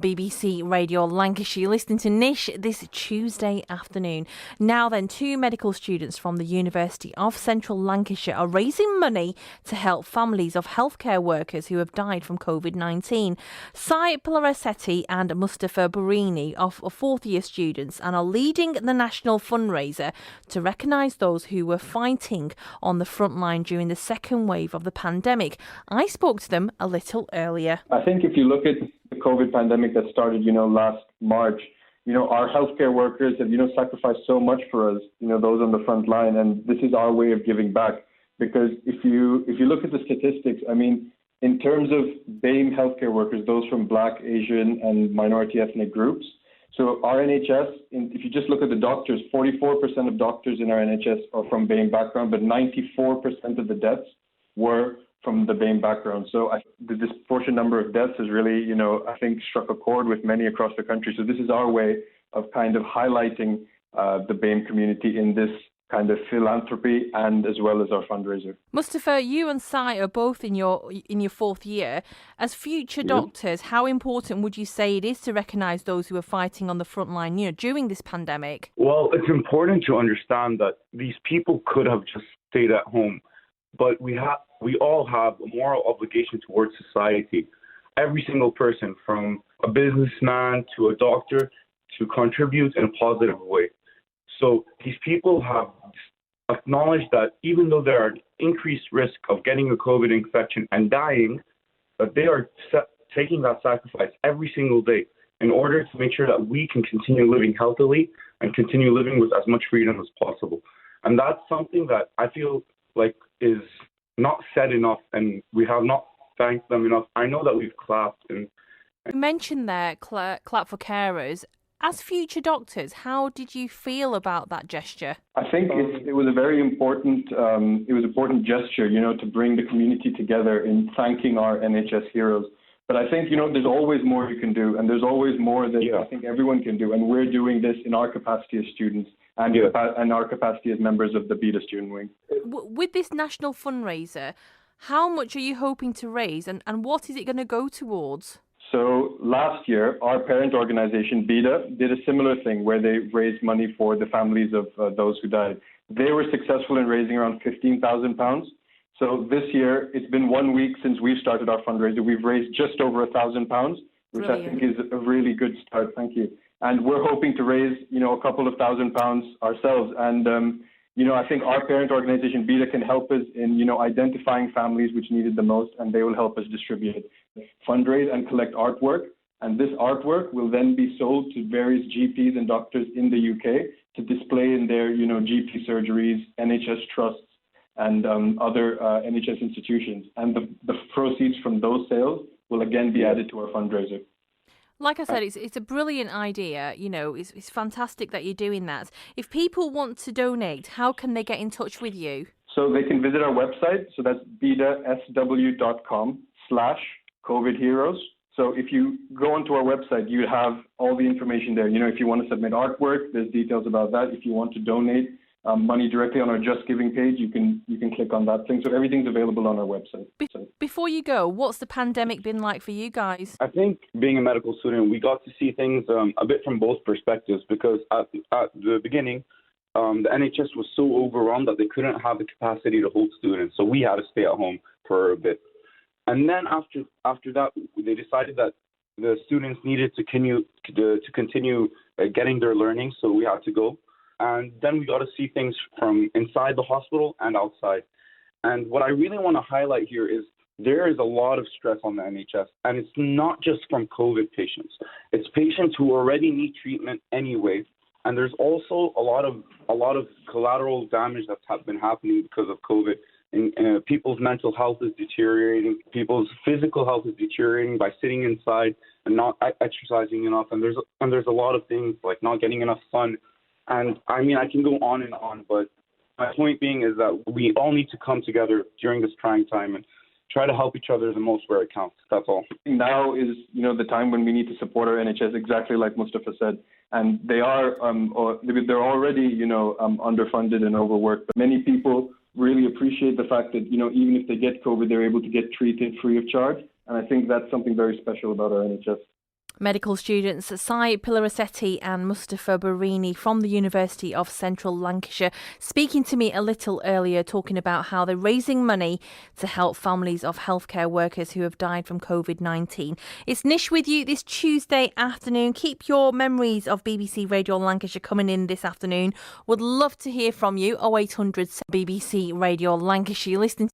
BBC Radio Lancashire. You're listening to Nish this Tuesday afternoon. Now then, two medical students from the University of Central Lancashire are raising money to help families of healthcare workers who have died from COVID-19. Pillarisetti and Mustafa Boorenie are fourth-year students and are leading the national fundraiser to recognise those who were fighting on the front line during the second wave of the pandemic. I spoke to them a little earlier. I think if you look at the COVID pandemic that started, last March, our healthcare workers have, sacrificed so much for us, those on the front line. And this is our way of giving back. Because if you look at the statistics, in terms of BAME healthcare workers, those from Black, Asian and minority ethnic groups, so our NHS, if you just look at the doctors, 44% of doctors in our NHS are from BAME background, but 94% of the deaths were from the BAME background. So the disproportionate number of deaths has really, I think struck a chord with many across the country. So this is our way of kind of highlighting the BAME community in this kind of philanthropy and as well as our fundraiser. Mustafa, you and Sai are both in your fourth year. As future doctors, how important would you say it is to recognise those who are fighting on the front line, during this pandemic? Well, it's important to understand that these people could have just stayed at home, but we all have a moral obligation towards society. Every single person, from a businessman to a doctor, to contribute in a positive way. So these people have acknowledged that even though there are increased risk of getting a COVID infection and dying, that they are taking that sacrifice every single day in order to make sure that we can continue living healthily and continue living with as much freedom as possible. And that's something that I feel like is not said enough, and we have not thanked them enough. I know that we've clapped. You mentioned there, clap for carers. As future doctors, how did you feel about that gesture? I think it was a very important gesture, to bring the community together in thanking our NHS heroes. But I think, there's always more you can do, and there's always more that I think everyone can do. And we're doing this in our capacity as students and our capacity as members of the BIDA student wing. With this national fundraiser, how much are you hoping to raise, and what is it going to go towards? So last year, our parent organization, BIDA, did a similar thing where they raised money for the families of those who died. They were successful in raising around £15,000. So this year, it's been 1 week since we've started our fundraiser. We've raised just over £1,000, which Brilliant. I think is a really good start. Thank you. And we're hoping to raise, a couple of £1,000s ourselves. And, I think our parent organization, BIDA, can help us in, identifying families which need it the most, and they will help us distribute it, fundraise and collect artwork. And this artwork will then be sold to various GPs and doctors in the UK to display in their, GP surgeries, NHS trusts, and other NHS institutions. And the proceeds from those sales will again be added to our fundraiser. Like I said, it's a brilliant idea. It's fantastic that you're doing that. If people want to donate, how can they get in touch with you? So they can visit our website. So that's bidasw.com/COVID heroes. So if you go onto our website, you have all the information there. If you want to submit artwork, there's details about that. If you want to donate money directly on our Just Giving page, you can click on that thing. So everything's available on our website. Before you go, what's the pandemic been like for you guys? I think being a medical student, we got to see things a bit from both perspectives, because at the beginning, the NHS was so overwhelmed that they couldn't have the capacity to hold students. So we had to stay at home for a bit. And then after that, they decided that the students needed to continue getting their learning, so we had to go. And then we got to see things from inside the hospital and outside. And what I really want to highlight here is there is a lot of stress on the NHS, and it's not just from COVID patients. It's patients who already need treatment anyway. And there's also a lot of collateral damage that's been happening because of COVID. And people's mental health is deteriorating. People's physical health is deteriorating by sitting inside and not exercising enough. And there's a lot of things like not getting enough sun. And I can go on and on, but my point being is that we all need to come together during this trying time and try to help each other the most where it counts. That's all. Now is, the time when we need to support our NHS, exactly like Mustafa said. And they are, they're already, underfunded and overworked. But many people really appreciate the fact that, even if they get COVID, they're able to get treated free of charge. And I think that's something very special about our NHS. Medical students Pillarisetti and Mustafa Boorenie from the University of Central Lancashire speaking to me a little earlier, talking about how they're raising money to help families of healthcare workers who have died from COVID-19. It's Nish with you this Tuesday afternoon. Keep your memories of BBC Radio Lancashire coming in this afternoon. Would love to hear from you. 0800 BBC Radio Lancashire. You're listening